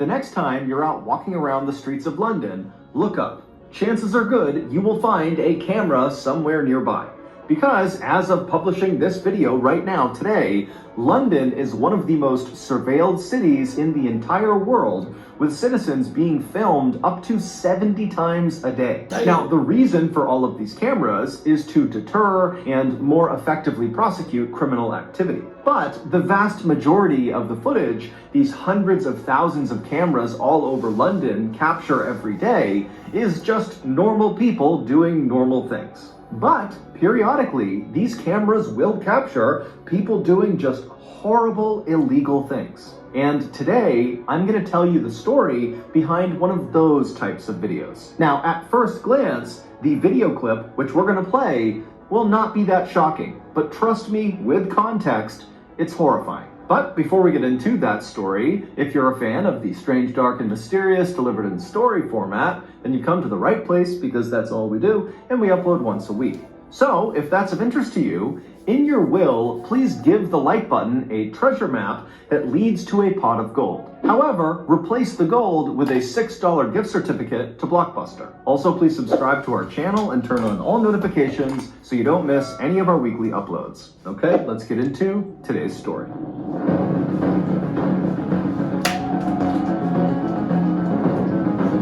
The next time you're out walking around the streets of London, look up. Chances are good you will find a camera somewhere nearby. Because as of publishing this video right now today, London is one of the most surveilled cities in the entire world, with citizens being filmed up to 70 times a day. Damn. Now, the reason for all of these cameras is to deter and more effectively prosecute criminal activity. But the vast majority of the footage these hundreds of thousands of cameras all over London capture every day is just normal people doing normal things. But periodically, these cameras will capture people doing just horrible, illegal things. And today, I'm going to tell you the story behind one of those types of videos. Now, at first glance, the video clip, which we're going to play, will not be that shocking. But trust me, with context, it's horrifying. But before we get into that story, if you're a fan of the strange, dark, and mysterious delivered in story format, then you come to the right place because that's all we do, and we upload once a week. So, if that's of interest to you, in your will, please give the like button a treasure map that leads to a pot of gold. However, replace the gold with a $6 gift certificate to Blockbuster. Also, please subscribe to our channel and turn on all notifications so you don't miss any of our weekly uploads. Okay, let's get into today's story.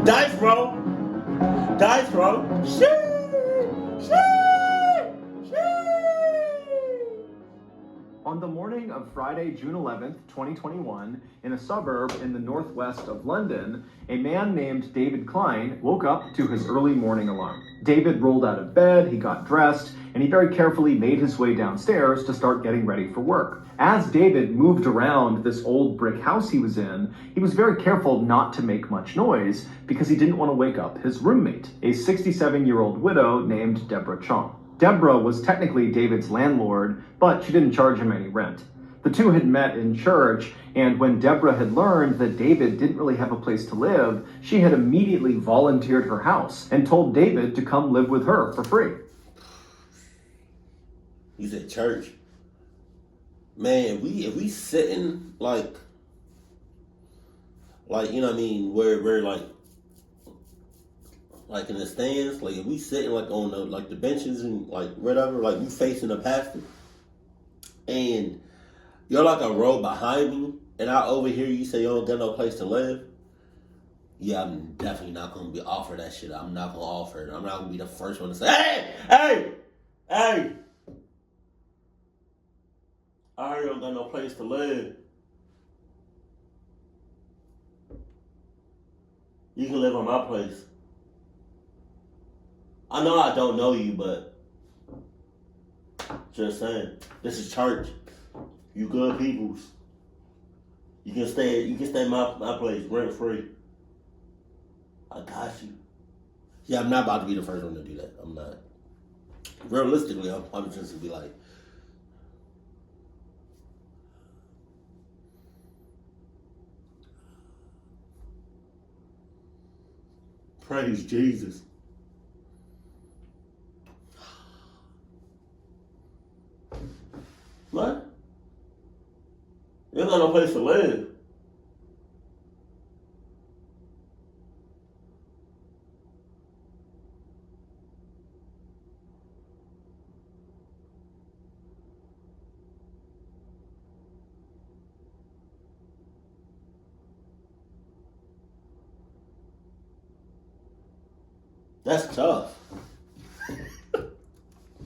Dice roll. Dice roll. On the morning of Friday, June 11th, 2021, in a suburb in the northwest of London, a man named David Klein woke up to his early morning alarm. David rolled out of bed, he got dressed, and he very carefully made his way downstairs to start getting ready for work. As David moved around this old brick house he was in, he was very careful not to make much noise because he didn't want to wake up his roommate, a 67-year-old widow named Deborah Chong. Deborah was technically David's landlord, but she didn't charge him any rent. The two had met in church, and when Deborah had learned that David didn't really have a place to live, she had immediately volunteered her house and told David to come live with her for free. He's at church. Man, if we sitting like you know what I mean, where like in the stands, like if we sitting like on the benches and like whatever, like we facing the pastor, and you're like a row behind me, and I overhear you say you don't got no place to live. Yeah, I'm definitely not gonna be offered that shit. I'm not gonna offer it. I'm not gonna be the first one to say, hey. I don't got no place to live. You can live on my place. I know I don't know you, but just saying, this is church. You good peoples. You can stay in my place rent free. I got you. Yeah, I'm not about to be the first one to do that. I'm not. Realistically, I'm just gonna be like, praise Jesus. What? You got no place to live. That's tough.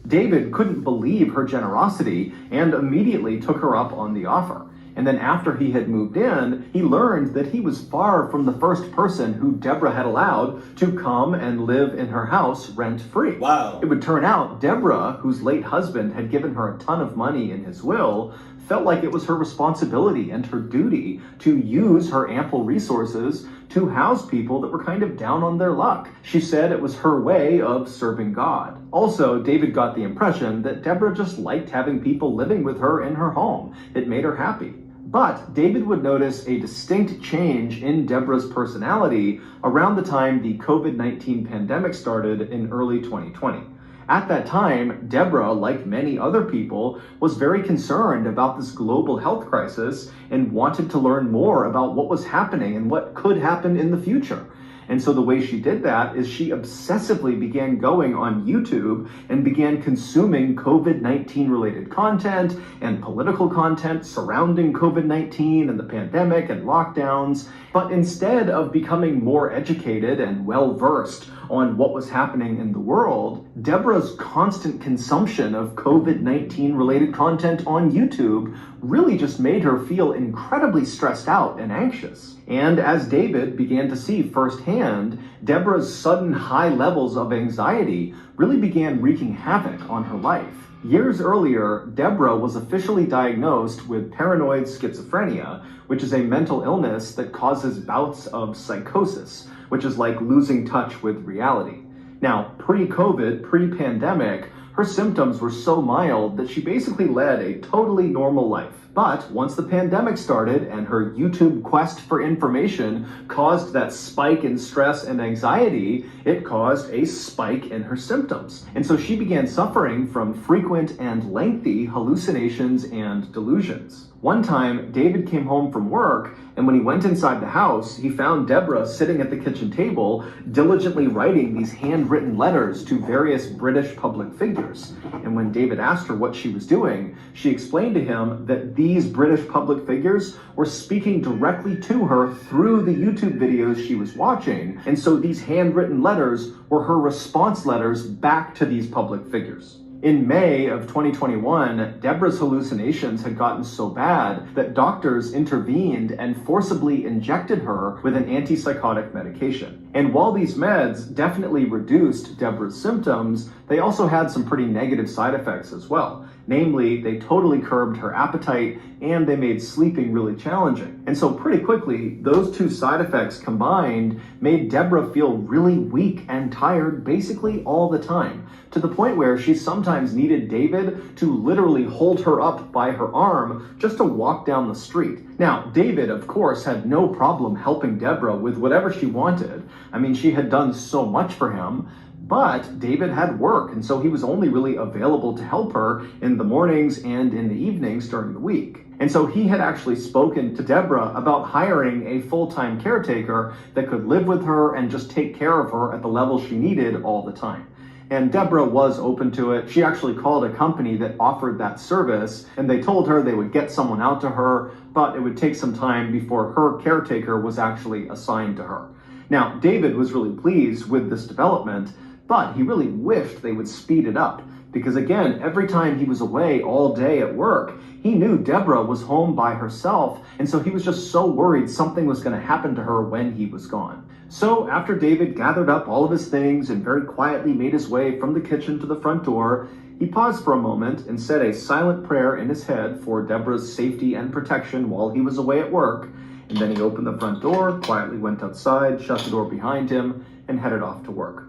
David couldn't believe her generosity and immediately took her up on the offer. And then after he had moved in, he learned that he was far from the first person who Deborah had allowed to come and live in her house rent-free. Wow. It would turn out Deborah, whose late husband had given her a ton of money in his will, felt like it was her responsibility and her duty to use her ample resources to house people that were kind of down on their luck. She said it was her way of serving God. Also, David got the impression that Deborah just liked having people living with her in her home. It made her happy. But David would notice a distinct change in Deborah's personality around the time the COVID-19 pandemic started in early 2020. At that time, Deborah, like many other people, was very concerned about this global health crisis and wanted to learn more about what was happening and what could happen in the future. And so the way she did that is she obsessively began going on YouTube and began consuming COVID-19 related content and political content surrounding COVID-19 and the pandemic and lockdowns. But instead of becoming more educated and well-versed on what was happening in the world, Deborah's constant consumption of COVID-19 related content on YouTube really just made her feel incredibly stressed out and anxious. And as David began to see firsthand, Deborah's sudden high levels of anxiety really began wreaking havoc on her life. Years earlier, Deborah was officially diagnosed with paranoid schizophrenia, which is a mental illness that causes bouts of psychosis, which is like losing touch with reality. Now, pre-COVID, pre-pandemic, her symptoms were so mild that she basically led a totally normal life. But once the pandemic started and her YouTube quest for information caused that spike in stress and anxiety, it caused a spike in her symptoms. And so she began suffering from frequent and lengthy hallucinations and delusions. One time, David came home from work, and when he went inside the house, he found Deborah sitting at the kitchen table, diligently writing these handwritten letters to various British public figures. And when David asked her what she was doing, she explained to him that these British public figures were speaking directly to her through the YouTube videos she was watching. And so these handwritten letters were her response letters back to these public figures. In May of 2021, Deborah's hallucinations had gotten so bad that doctors intervened and forcibly injected her with an antipsychotic medication. And while these meds definitely reduced Deborah's symptoms, they also had some pretty negative side effects as well. Namely, they totally curbed her appetite and they made sleeping really challenging. And so pretty quickly, those two side effects combined made Deborah feel really weak and tired basically all the time, to the point where she sometimes needed David to literally hold her up by her arm just to walk down the street. Now, David, of course, had no problem helping Deborah with whatever she wanted. I mean, she had done so much for him. But David had work, and so he was only really available to help her in the mornings and in the evenings during the week. And so he had actually spoken to Deborah about hiring a full-time caretaker that could live with her and just take care of her at the level she needed all the time. And Deborah was open to it. She actually called a company that offered that service, and they told her they would get someone out to her, but it would take some time before her caretaker was actually assigned to her. Now, David was really pleased with this development, but he really wished they would speed it up, because again, every time he was away all day at work, he knew Deborah was home by herself, and so he was just so worried something was going to happen to her when he was gone. So after David gathered up all of his things and very quietly made his way from the kitchen to the front door, he paused for a moment and said a silent prayer in his head for Deborah's safety and protection while he was away at work, and then he opened the front door, quietly went outside, shut the door behind him, and headed off to work.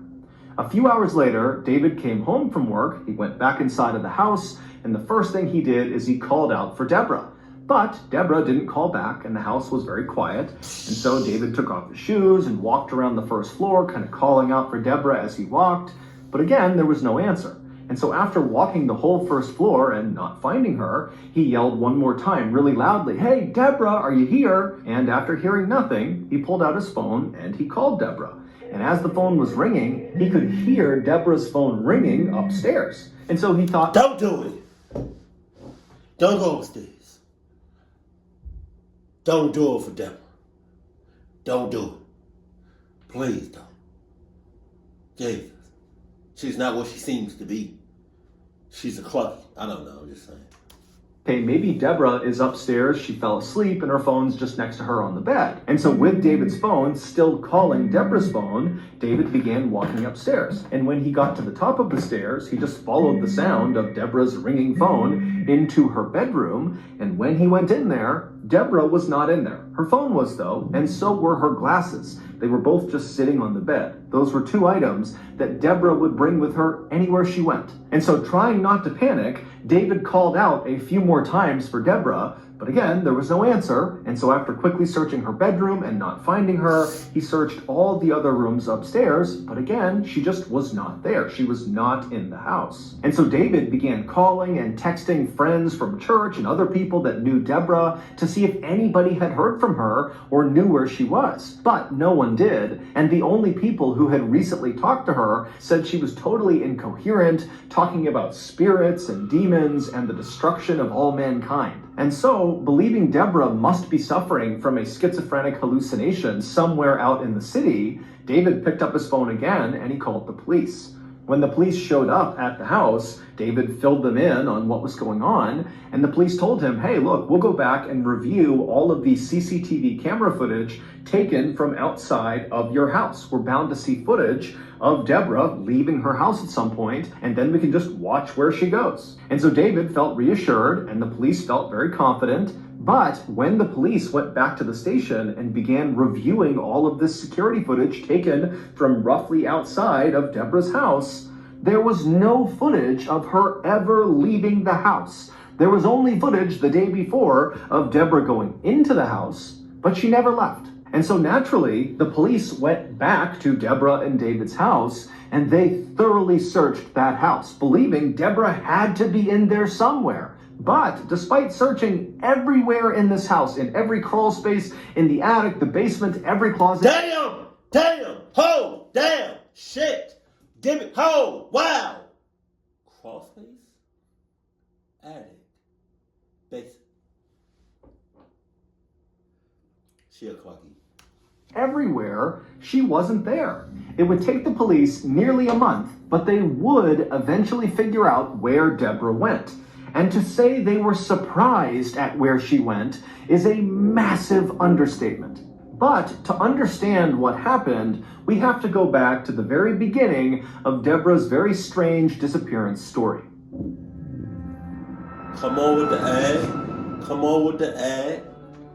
A few hours later, David came home from work, he went back inside of the house, and the first thing he did is he called out for Deborah. But Deborah didn't call back, and the house was very quiet, and so David took off his shoes and walked around the first floor, kind of calling out for Deborah as he walked, but again, there was no answer. And so after walking the whole first floor and not finding her, he yelled one more time really loudly, "Hey, Deborah, are you here?" And after hearing nothing, he pulled out his phone and he called Deborah. And as the phone was ringing, he could hear Deborah's phone ringing upstairs. And so he thought, "Don't do it. Don't go upstairs. Don't do it for Deborah. Don't do it. Please don't. Jesus. She's not what she seems to be. She's a clucky. I don't know, I'm just saying. hey, maybe Deborah is upstairs, she fell asleep, and her phone's just next to her on the bed. And so with David's phone still calling Deborah's phone, David began walking upstairs. And when he got to the top of the stairs, he just followed the sound of Deborah's ringing phone into her bedroom. And when he went in there, Deborah was not in there. Her phone was, though, and so were her glasses. They were both just sitting on the bed. Those were two items that Deborah would bring with her anywhere she went. And so, trying not to panic, David called out a few more times for Deborah, But again, there was no answer, and so after quickly searching her bedroom and not finding her, he searched all the other rooms upstairs, but again, she just was not there. She was not in the house. And so David began calling and texting friends from church and other people that knew Deborah to see if anybody had heard from her or knew where she was. But no one did, and the only people who had recently talked to her said she was totally incoherent, talking about spirits and demons and the destruction of all mankind. And so, believing Deborah must be suffering from a schizophrenic hallucination somewhere out in the city, David picked up his phone again and he called the police. When the police showed up at the house, David filled them in on what was going on, and the police told him, hey, look, we'll go back and review all of the CCTV camera footage taken from outside of your house. We're bound to see footage of Deborah leaving her house at some point, and then we can just watch where she goes. And so David felt reassured, and the police felt very confident. But when the police went back to the station and began reviewing all of this security footage taken from roughly outside of Deborah's house, there was no footage of her ever leaving the house. There was only footage the day before of Deborah going into the house, but she never left. And so naturally, the police went back to Deborah and David's house, and they thoroughly searched that house, believing Deborah had to be in there somewhere. But despite searching everywhere in this house, in every crawl space, in the attic, the basement, every closet... Damn, ho, damn, shit, give it, ho, wow. Crawl space, attic, basement. She a clucky. Everywhere, she wasn't there. It would take the police nearly a month, but they would eventually figure out where Deborah went. And to say they were surprised at where she went is a massive understatement. But to understand what happened, we have to go back to the very beginning of Deborah's very strange disappearance story. Come on with the ad. Come on with the ad.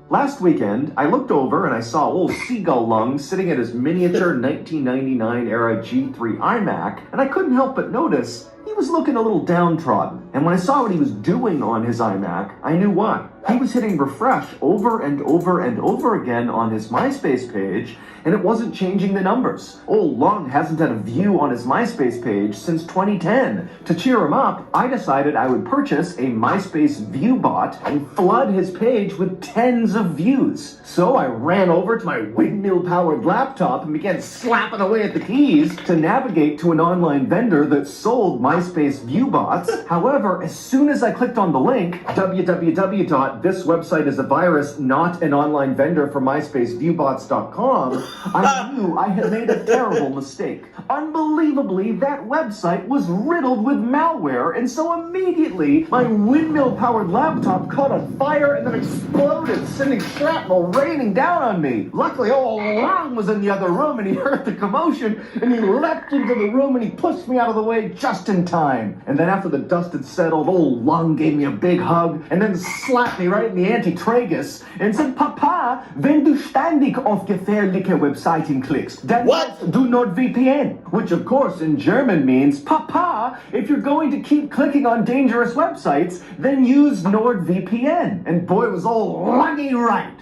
Last weekend, I looked over and I saw old Seagull Lung sitting at his miniature 1999 era G3 iMac, and I couldn't help but notice he was looking a little downtrodden. And when I saw what he was doing on his iMac, I knew why. He was hitting refresh over and over and over again on his MySpace page, and it wasn't changing the numbers. Old Lung hasn't had a view on his MySpace page since 2010. To cheer him up, I decided I would purchase a MySpace view bot and flood his page with tens of views. So I ran over to my windmill-powered laptop and began slapping away at the keys to navigate to an online vendor that sold MySpace view bots. However, as soon as I clicked on the link, www.thiswebsiteisavirus, not an online vendor for MySpace viewbots.com, I knew I had made a terrible mistake. Unbelievably, that website was riddled with malware, and so immediately my windmill-powered laptop caught on fire and then exploded, sending shrapnel raining down on me. Luckily, old Lung was in the other room, and he heard the commotion, and he leapt into the room, and he pushed me out of the way just in time. And then after the dust had settled, old Lung gave me a big hug, and then slapped me right in the anti-tragus, and said, Papa, wenn du ständig auf gefährliche Webseiten klickst, then do NordVPN. Which of course in German means, Papa, if you're going to keep clicking on dangerous websites, then use NordVPN. And boy, was old Lungy right.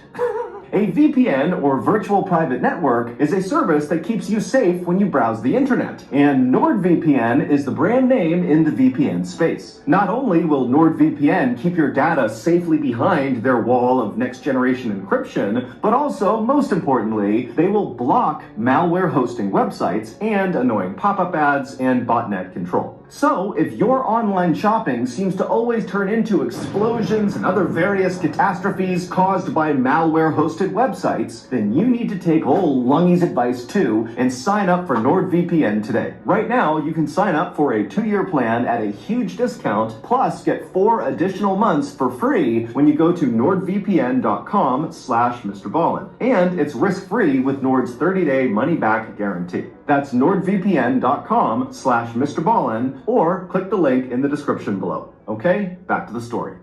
A VPN, or virtual private network, is a service that keeps you safe when you browse the internet. And NordVPN is the brand name in the VPN space. Not only will NordVPN keep your data safely behind their wall of next-generation encryption, but also, most importantly, they will block malware hosting websites and annoying pop-up ads and botnet control. So, if your online shopping seems to always turn into explosions and other various catastrophes caused by malware-hosted websites, then you need to take old Lungy's advice too and sign up for NordVPN today. Right now, you can sign up for a 2-year plan at a huge discount, plus get 4 additional months for free when you go to nordvpn.com/MrBallin. And it's risk-free with Nord's 30-day money-back guarantee. That's nordvpn.com/MrBallin, or click the link in the description below. Okay, back to the story.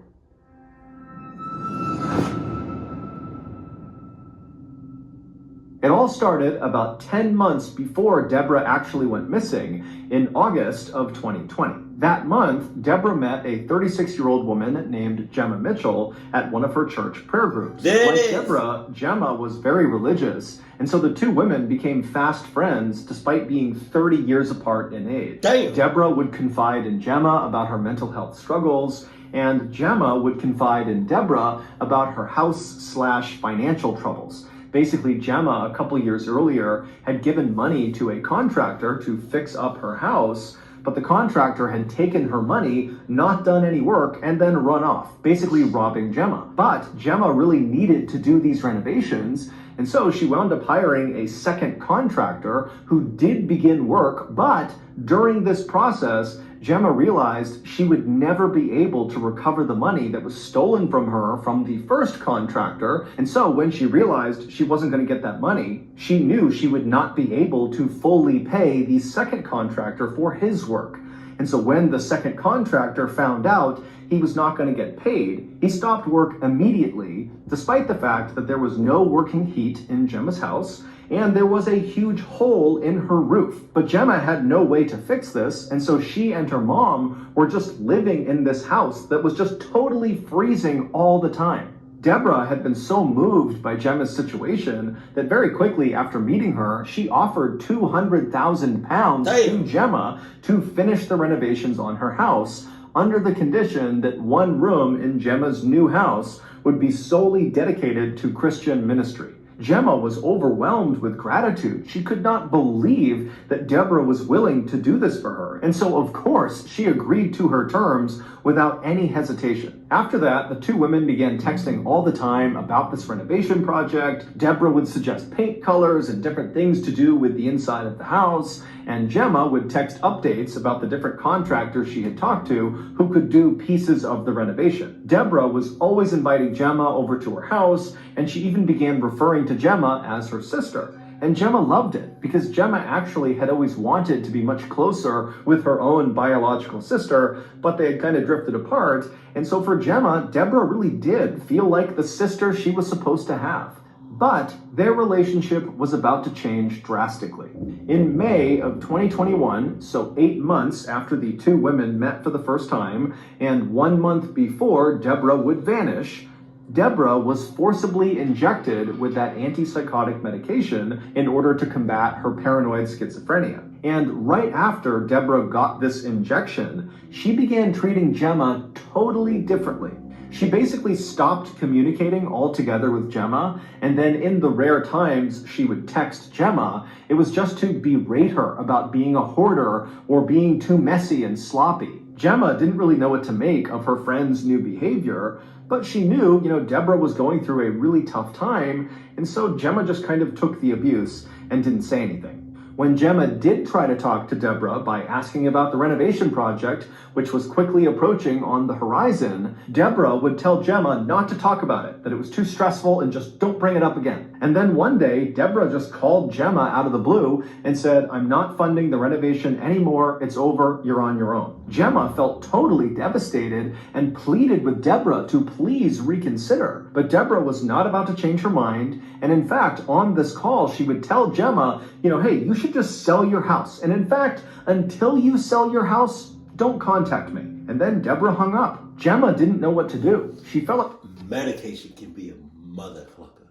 It all all started about 10 months before Deborah actually went missing in August of 2020. That month, Deborah met a 36-year-old woman named Gemma Mitchell at one of her church prayer groups. Like Deborah, Gemma was very religious, and so the two women became fast friends despite being 30 years apart in age. Damn. Deborah would confide in Gemma about her mental health struggles, and Gemma would confide in Deborah about her house/financial troubles. Basically, Gemma, a couple years earlier, had given money to a contractor to fix up her house, but the contractor had taken her money, not done any work, and then run off, basically robbing Gemma. But Gemma really needed to do these renovations, and so she wound up hiring a second contractor who did begin work, but during this process, Gemma realized she would never be able to recover the money that was stolen from her from the first contractor. And so when she realized she wasn't going to get that money, she knew she would not be able to fully pay the second contractor for his work. And so when the second contractor found out he was not going to get paid, he stopped work immediately, despite the fact that there was no working heat in Gemma's house, and there was a huge hole in her roof. But Gemma had no way to fix this, and so she and her mom were just living in this house that was just totally freezing all the time. Deborah had been so moved by Gemma's situation that very quickly after meeting her, she offered £200,000 to Gemma to finish the renovations on her house, under the condition that one room in Gemma's new house would be solely dedicated to Christian ministry. Gemma was overwhelmed with gratitude. She could not believe that Deborah was willing to do this for her. And so, of course, she agreed to her terms without any hesitation. After that, the two women began texting all the time about this renovation project. Deborah would suggest paint colors and different things to do with the inside of the house, and Gemma would text updates about the different contractors she had talked to who could do pieces of the renovation. Deborah was always inviting Gemma over to her house, and she even began referring to Gemma as her sister. And Gemma loved it, because Gemma actually had always wanted to be much closer with her own biological sister, but they had kind of drifted apart. And so for Gemma, Deborah really did feel like the sister she was supposed to have. But their relationship was about to change drastically. In May of 2021, so 8 months after the two women met for the first time, and 1 month before Deborah would vanish, Deborah was forcibly injected with that antipsychotic medication in order to combat her paranoid schizophrenia. And right after Deborah got this injection, she began treating Gemma totally differently. She basically stopped communicating altogether with Gemma, and then in the rare times she would text Gemma, it was just to berate her about being a hoarder or being too messy and sloppy. Gemma didn't really know what to make of her friend's new behavior, but she knew, Deborah was going through a really tough time, and so Gemma just kind of took the abuse and didn't say anything. When Gemma did try to talk to Deborah by asking about the renovation project, which was quickly approaching on the horizon, Deborah would tell Gemma not to talk about it, that it was too stressful and just don't bring it up again. And then one day, Deborah just called Gemma out of the blue and said, "I'm not funding the renovation anymore, it's over, you're on your own." Gemma felt totally devastated and pleaded with Deborah to please reconsider. But Deborah was not about to change her mind, and in fact, on this call, she would tell Gemma, hey, you should just sell your house. And in fact, until you sell your house, don't contact me. And then Deborah hung up. Gemma didn't know what to do. She felt like medication can be a mother clucker.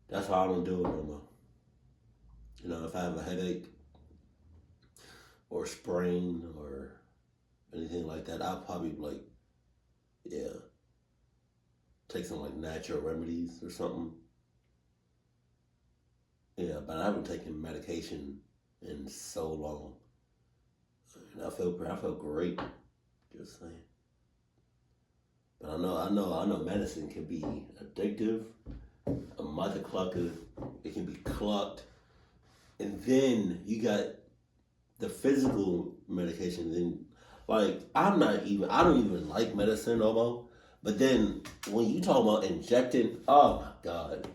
That's why I don't do it no more. If I have a headache or a sprain or anything like that, I'll probably take some natural remedies or something. Yeah, but I haven't taken medication in so long. And I feel great, just saying. But I know medicine can be addictive, a mother clucker, it can be clucked. And then you got the physical medication. Then, I don't even like medicine no more. But then when you talk about injecting, oh my God.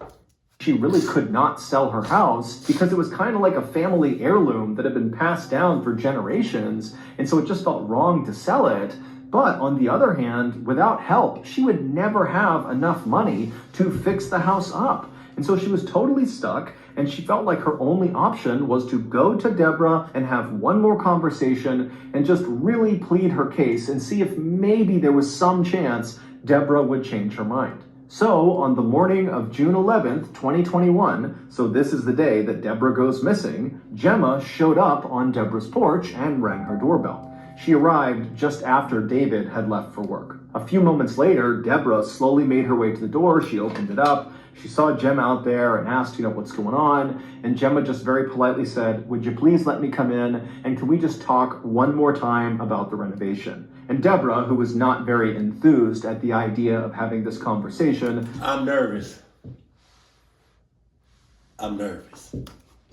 She really could not sell her house because it was kind of like a family heirloom that had been passed down for generations, and so it just felt wrong to sell it. But on the other hand, without help, she would never have enough money to fix the house up. And so she was totally stuck, and she felt like her only option was to go to Deborah and have one more conversation and just really plead her case and see if maybe there was some chance Deborah would change her mind. So, on the morning of June 11th, 2021, so this is the day that Deborah goes missing, Gemma showed up on Deborah's porch and rang her doorbell. She arrived just after David had left for work. A few moments later, Deborah slowly made her way to the door. She opened it up. She saw Gemma out there and asked, what's going on? And Gemma just very politely said, would you please let me come in? And can we just talk one more time about the renovation? And Deborah, who was not very enthused at the idea of having this conversation, I'm nervous.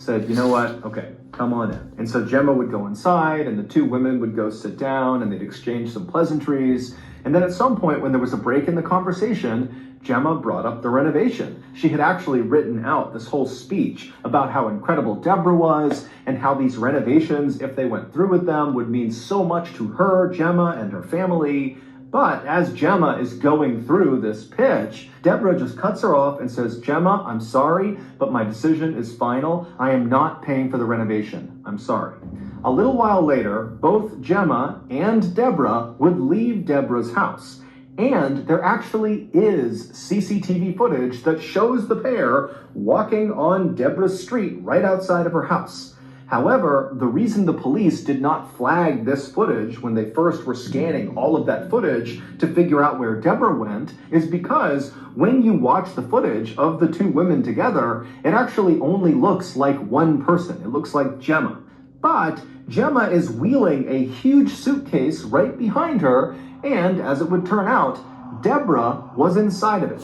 said, you know what? Okay, come on in. And so Gemma would go inside and the two women would go sit down and they'd exchange some pleasantries. And then at some point when there was a break in the conversation, Gemma brought up the renovation. She had actually written out this whole speech about how incredible Deborah was and how these renovations, if they went through with them, would mean so much to her, Gemma, and her family. But as Gemma is going through this pitch, Deborah just cuts her off and says, Gemma, I'm sorry, but my decision is final. I am not paying for the renovation. I'm sorry. A little while later, both Gemma and Deborah would leave Deborah's house. And there actually is CCTV footage that shows the pair walking on Deborah's street right outside of her house. However, the reason the police did not flag this footage when they first were scanning all of that footage to figure out where Deborah went is because when you watch the footage of the two women together, it actually only looks like one person. It looks like Gemma. But Gemma is wheeling a huge suitcase right behind her, and as it would turn out, Deborah was inside of it.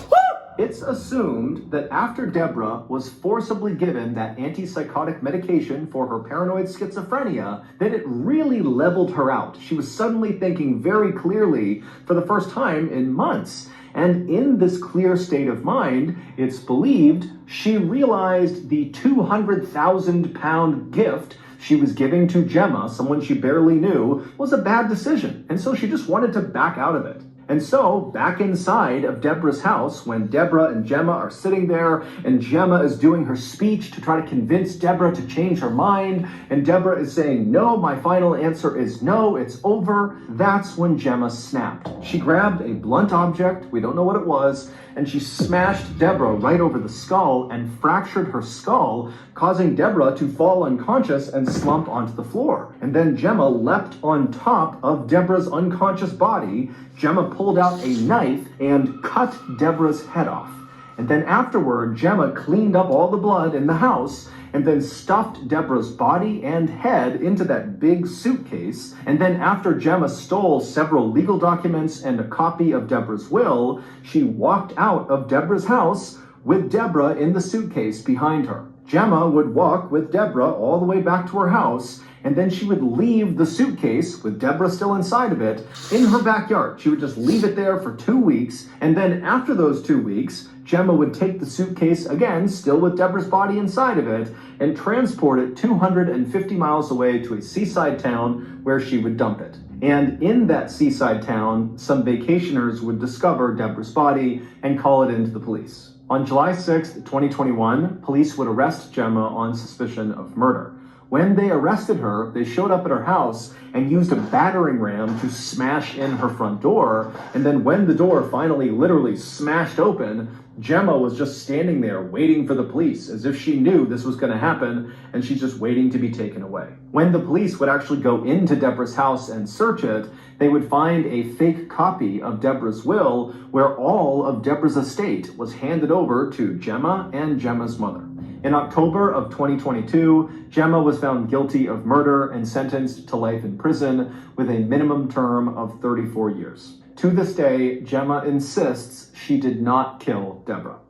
It's assumed that after Deborah was forcibly given that antipsychotic medication for her paranoid schizophrenia, that it really leveled her out. She was suddenly thinking very clearly for the first time in months. And in this clear state of mind, it's believed she realized the 200,000-pound gift she was giving to Gemma, someone she barely knew, was a bad decision. And so she just wanted to back out of it. And so, back inside of Deborah's house, when Deborah and Gemma are sitting there, and Gemma is doing her speech to try to convince Deborah to change her mind, and Deborah is saying, no, my final answer is no, it's over, that's when Gemma snapped. She grabbed a blunt object, we don't know what it was, and she smashed Deborah right over the skull and fractured her skull, causing Deborah to fall unconscious and slump onto the floor. And then Gemma leapt on top of Deborah's unconscious body. Gemma pulled out a knife and cut Deborah's head off. And then afterward, Gemma cleaned up all the blood in the house and then stuffed Deborah's body and head into that big suitcase. And then after Gemma stole several legal documents and a copy of Deborah's will, she walked out of Deborah's house with Deborah in the suitcase behind her. Gemma would walk with Deborah all the way back to her house, and then she would leave the suitcase, with Deborah still inside of it, in her backyard. She would just leave it there for 2 weeks, and then after those 2 weeks, Gemma would take the suitcase again, still with Deborah's body inside of it, and transport it 250 miles away to a seaside town where she would dump it. And in that seaside town, some vacationers would discover Deborah's body and call it in to the police. On July 6th, 2021, police would arrest Gemma on suspicion of murder. When they arrested her, they showed up at her house and used a battering ram to smash in her front door. And then when the door finally literally smashed open, Gemma was just standing there waiting for the police as if she knew this was going to happen and she's just waiting to be taken away. When the police would actually go into Deborah's house and search it, they would find a fake copy of Deborah's will where all of Deborah's estate was handed over to Gemma and Gemma's mother. In October of 2022, Gemma was found guilty of murder and sentenced to life in prison with a minimum term of 34 years. To this day, Gemma insists she did not kill Deborah.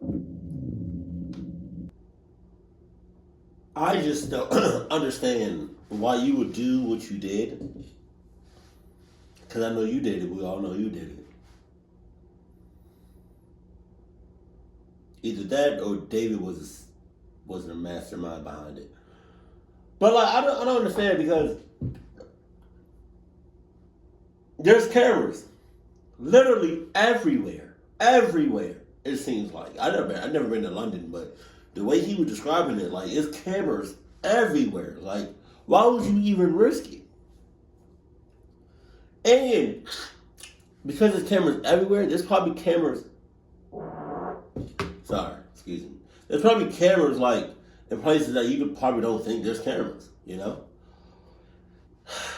I just don't understand why you would do what you did. Because I know you did it. We all know you did it. Either that or David wasn't a mastermind behind it. But like I don't understand because there's cameras literally everywhere. It seems like I've never been to London, but the way he was describing it, like, it's cameras everywhere. Like, why would you even risk it? And because there's cameras everywhere, there's probably cameras. Sorry, excuse me. There's probably cameras, like, in places that you probably don't think there's cameras, you know?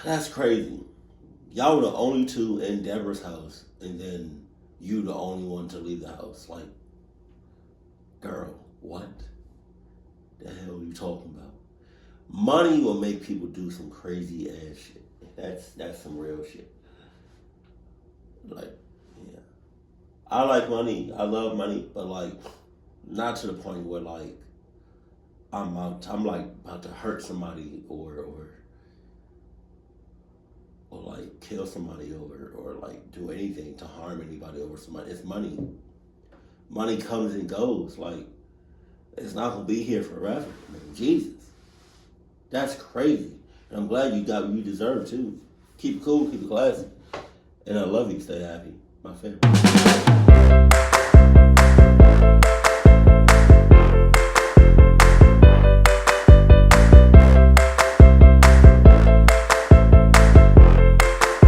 That's crazy. Y'all were the only two in Deborah's house, and then you the only one to leave the house. Like, girl, what the hell are you talking about? Money will make people do some crazy ass shit. That's some real shit. Like, yeah. I like money. I love money, but like, not to the point where like I'm like about to hurt somebody or like kill somebody over or like do anything to harm anybody over somebody. It's money. Money comes and goes. Like, it's not gonna be here forever. I mean, Jesus. That's crazy. And I'm glad you got what you deserve too. Keep it cool, keep it classy. And I love you. Stay happy. My favorite.